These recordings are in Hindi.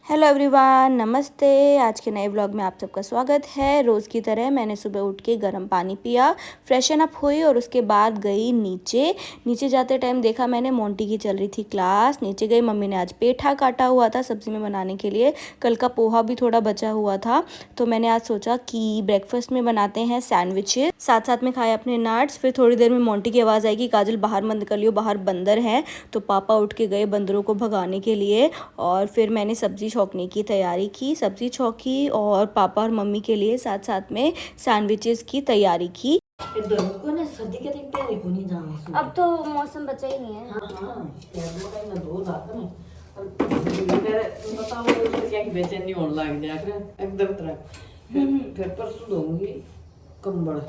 हेलो एवरीवन, नमस्ते। आज के नए व्लॉग में आप सबका स्वागत है। रोज़ की तरह मैंने सुबह उठ के गर्म पानी पिया, फ्रेशन अप हुई और उसके बाद गई नीचे जाते टाइम देखा मैंने मोंटी की चल रही थी क्लास। नीचे गई, मम्मी ने आज पेठा काटा हुआ था सब्ज़ी में बनाने के लिए। कल का पोहा भी थोड़ा बचा हुआ था, तो मैंने आज सोचा कि ब्रेकफास्ट में बनाते हैं सैंडविचेस। साथ साथ में खाए अपने नट्स। फिर थोड़ी देर में मोंटी की आवाज़ आई कि काजल बाहर बंद कर लियो, बाहर बंदर हैं। तो पापा उठ के गए बंदरों को भगाने के लिए और फिर मैंने सब्ज़ी छौंकने की तैयारी की। सब्ज़ी छौंकी और पापा और मम्मी के लिए साथ साथ में सैंडविचेस की तैयारी की। अब तो मौसम बचा ही नहीं है। बेचैनी होने लग जाए एकदम तरह फिर परसों दूंगी कंबल।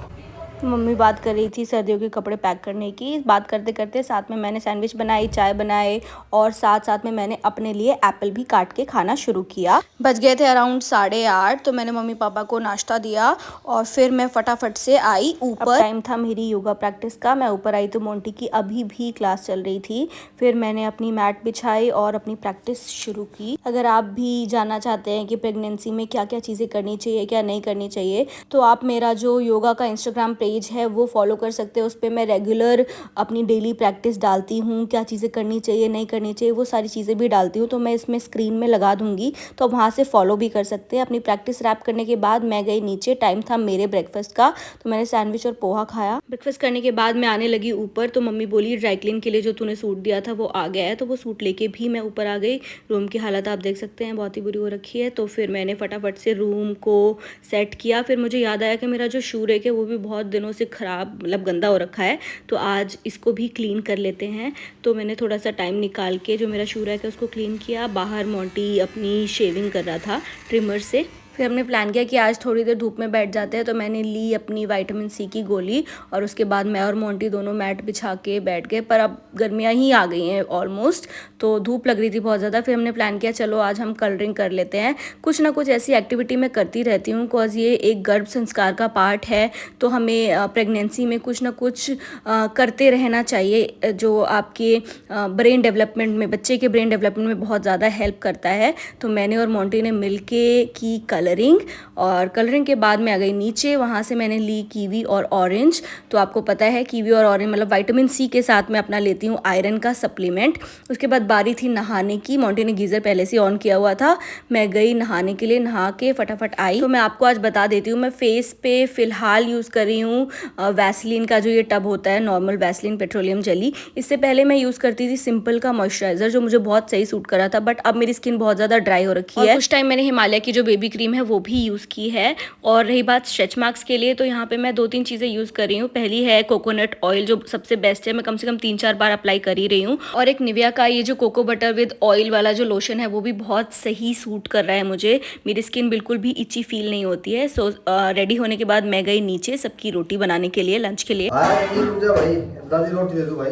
मम्मी बात कर रही थी सर्दियों के कपड़े पैक करने की। बात करते करते साथ में मैंने सैंडविच बनाई, चाय बनाए और साथ साथ में मैंने अपने लिए एप्पल भी काट के खाना शुरू किया। बज गए थे अराउंड 8:30, तो मैंने मम्मी पापा को नाश्ता दिया और फिर मैं फटाफट से आई ऊपर। टाइम था मेरी योगा प्रैक्टिस का। मैं ऊपर आई तो मोंटी की अभी भी क्लास चल रही थी। फिर मैंने अपनी मैट बिछाई और अपनी प्रैक्टिस शुरू की। अगर आप भी जानना चाहते हैं कि प्रेगनेंसी में क्या क्या चीज़ें करनी चाहिए, क्या नहीं करनी चाहिए, तो आप मेरा जो योगा का इंस्टाग्राम पेज है वो फॉलो कर सकते हो। उस पर मैं रेगुलर अपनी डेली प्रैक्टिस डालती हूँ, क्या चीज़ें करनी चाहिए नहीं करनी चाहिए वो सारी चीज़ें भी डालती हूँ। तो मैं इसमें स्क्रीन में लगा दूंगी, तो वहाँ से फॉलो भी कर सकते हैं। अपनी प्रैक्टिस रैप करने के बाद मैं गई नीचे। टाइम था मेरे ब्रेकफास्ट का, तो मैंने सैंडविच और पोहा खाया। ब्रेकफास्ट करने के बाद मैं आने लगी ऊपर, तो मम्मी बोली ड्राई क्लीन के लिए जो तूने सूट दिया था वो आ गया है। तो वो सूट लेके भी मैं ऊपर आ गई। रूम की हालत आप देख सकते हैं, बहुत ही बुरी हो रखी है। तो फिर मैंने फटाफट से रूम को सेट किया। फिर मुझे याद आया कि मेरा जो शू रैक है वो भी बहुत दिनों से ख़राब, मतलब गंदा हो रखा है, तो आज इसको भी क्लीन कर लेते हैं। तो मैंने थोड़ा सा टाइम निकाल के जो मेरा शू रैक है उसको क्लीन किया। बाहर मोंटी अपनी शेविंग कर रहा था ट्रिमर से। फिर हमने प्लान किया कि आज थोड़ी देर धूप में बैठ जाते हैं, तो मैंने ली अपनी विटामिन सी की गोली और उसके बाद मैं और मोंटी दोनों मैट बिछा के बैठ गए। पर अब गर्मियाँ ही आ गई हैं ऑलमोस्ट, तो धूप लग रही थी बहुत ज़्यादा। फिर हमने प्लान किया चलो आज हम कलरिंग कर लेते हैं। कुछ ना कुछ ऐसी एक्टिविटी मैं करती रहती हूँ, बिकॉज ये एक गर्भ संस्कार का पार्ट है। तो हमें प्रेगनेंसी में कुछ ना कुछ करते रहना चाहिए, जो आपके ब्रेन डेवलपमेंट में, बच्चे के ब्रेन डेवलपमेंट में बहुत ज़्यादा हेल्प करता है। तो मैंने और मोंटी ने मिलके की कलरिंग, और कलरिंग के बाद मैं आ गई नीचे। वहाँ से मैंने ली कीवी और ऑरेंज। तो आपको पता है कीवी और ऑरेंज मतलब विटामिन सी के साथ मैं अपना लेती हूँ आयरन का सप्लीमेंट। उसके बाद बारी थी नहाने की। मोंटी ने गीज़र पहले से ऑन किया हुआ था। मैं गई नहाने के लिए, नहा के फटाफट आई। तो मैं आपको आज बता देती हूँ, मैं फेस पे फ़िलहाल यूज़ कर रही हूँ वैसलीन का जो ये टब होता है, नॉर्मल वैसलीन पेट्रोलियम जेली। इससे पहले मैं यूज़ करती थी सिंपल का मॉइस्चराइज़र, जो मुझे बहुत सही सूट कर रहा था, बट अब मेरी स्किन बहुत ज़्यादा ड्राई हो रखी है। कुछ टाइम मैंने हिमालय की जो बेबी क्रीम है वो भी यूज़ की है। और रही बात स्ट्रेच मार्क्स के लिए, तो यहाँ पे मैं 2-3 चीज़ें यूज़ कर रही हूँ। पहली है कोकोनट ऑयल, जो सबसे बेस्ट है, मैं कम से कम 3-4 बार अप्लाई कर ही रही हूँ। और एक निविया का ये जो कोको बटर विद ऑयल वाला जो लोशन है वो भी बहुत सही सूट कर रहा है मुझे। मेरी स्किन बिल्कुल भी इची फील नहीं होती है। सो रेडी होने के बाद मैं गई नीचे सबकी रोटी बनाने के लिए, लंच के लिए। भाई दादी रोटी दे दो भाई।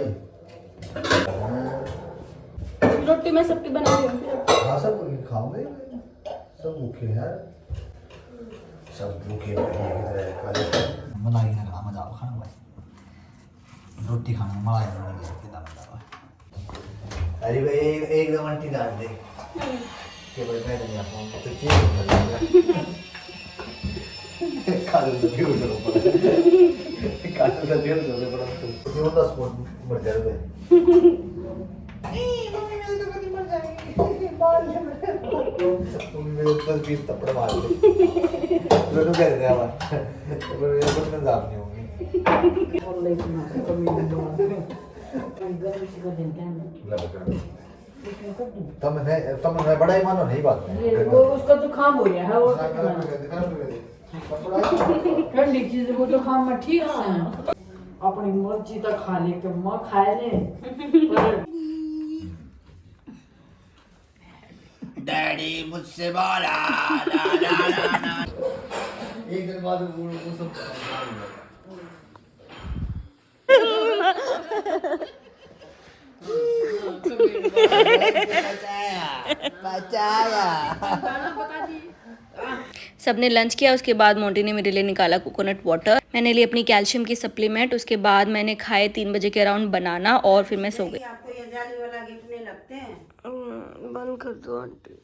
रोटी मैं सबकी बना रही हूँ। हाँ सब खाओगे, सब भूखे हैं, सब भूखे मलाई खाना मजा आओ खाना भाई, रोटी खाना मलाई बनाने कितना मजा आता। अरे भाई एकदम अंटी डाल दे के भाई मैं नहीं आता तो क्या काल तो क्यों चलो काल तो क्यों चलो बड़ा तो क्यों 10 मिनट मर जाएगा। मेरे ऊपर 20 थप्पड़ मार दे दोनों कह रहे हैं पर ये कुछ ना जाप नहीं होगी और लेकिन कमी नहीं दो गर्म से कर देंगे हम तुमने बड़ा ही मानो नहीं बात है वो उसका जो खाम हो गया है वो ठंडी चीज को तो खाम में ठीक है। अपनी मर्जी तक खा ले के मां खाए ले डैडी मुझसे बोला ना ना ना ना एक दिन बाद वो सब सबने लंच किया। उसके बाद मोंटी ने मेरे लिए निकाला कोकोनट वाटर। मैंने ली अपनी कैल्शियम की सप्लीमेंट। उसके बाद मैंने खाए 3 बजे के अराउंड बनाना और फिर मैं सो गई। आपको ये जाली वाला गिफ्ट नहीं लगते हैं? बंद कर दो आंटी।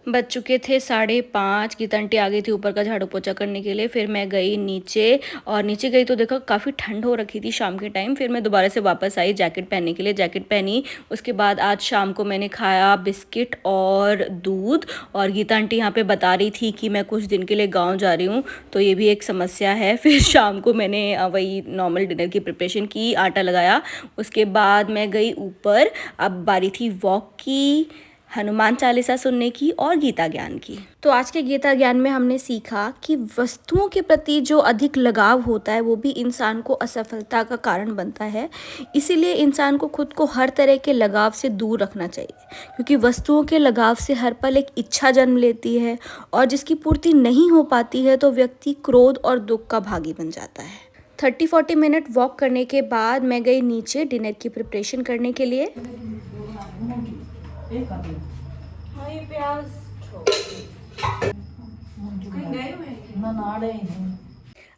बज चुके थे 5:30। गीता आंटी आ गई थी ऊपर का झाड़ू पोछा करने के लिए। फिर मैं गई नीचे, और नीचे गई तो देखा काफ़ी ठंड हो रखी थी शाम के टाइम। फिर मैं दोबारा से वापस आई जैकेट पहनने के लिए, जैकेट पहनी। उसके बाद आज शाम को मैंने खाया बिस्किट और दूध। और गीता आंटी यहाँ पे बता रही थी कि मैं कुछ दिन के लिए गाँव जा रही हूँ, तो ये भी एक समस्या है। फिर शाम को मैंने वही नॉर्मल डिनर की प्रिपरेशन की, आटा लगाया। उसके बाद मैं गई ऊपर। अब बारी थी वॉक की, हनुमान चालीसा सुनने की और गीता ज्ञान की। तो आज के गीता ज्ञान में हमने सीखा कि वस्तुओं के प्रति जो अधिक लगाव होता है वो भी इंसान को असफलता का कारण बनता है। इसीलिए इंसान को खुद को हर तरह के लगाव से दूर रखना चाहिए, क्योंकि वस्तुओं के लगाव से हर पल एक इच्छा जन्म लेती है, और जिसकी पूर्ति नहीं हो पाती है तो व्यक्ति क्रोध और दुख का भागी बन जाता है। 30-40 मिनट वॉक करने के बाद मैं गई नीचे डिनर की प्रिपरेशन करने के लिए।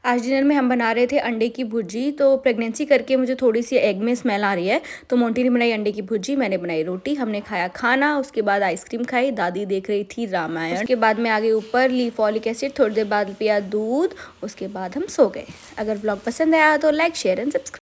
आज डिनर में हम बना रहे थे अंडे की भुर्जी। तो प्रेगनेंसी करके मुझे थोड़ी सी एग में स्मेल आ रही है, तो मोंटी ने बनाई अंडे की भुर्जी, मैंने बनाई रोटी। हमने खाया खाना, उसके बाद आइसक्रीम खाई, दादी देख रही थी रामायण। उसके बाद मैं आ गई ऊपर, ली फॉलिक एसिड, थोड़ी देर बाद पिया दूध, उसके बाद हम सो गए। अगर ब्लॉग पसंद आया तो लाइक शेयर एंड सब्सक्राइब।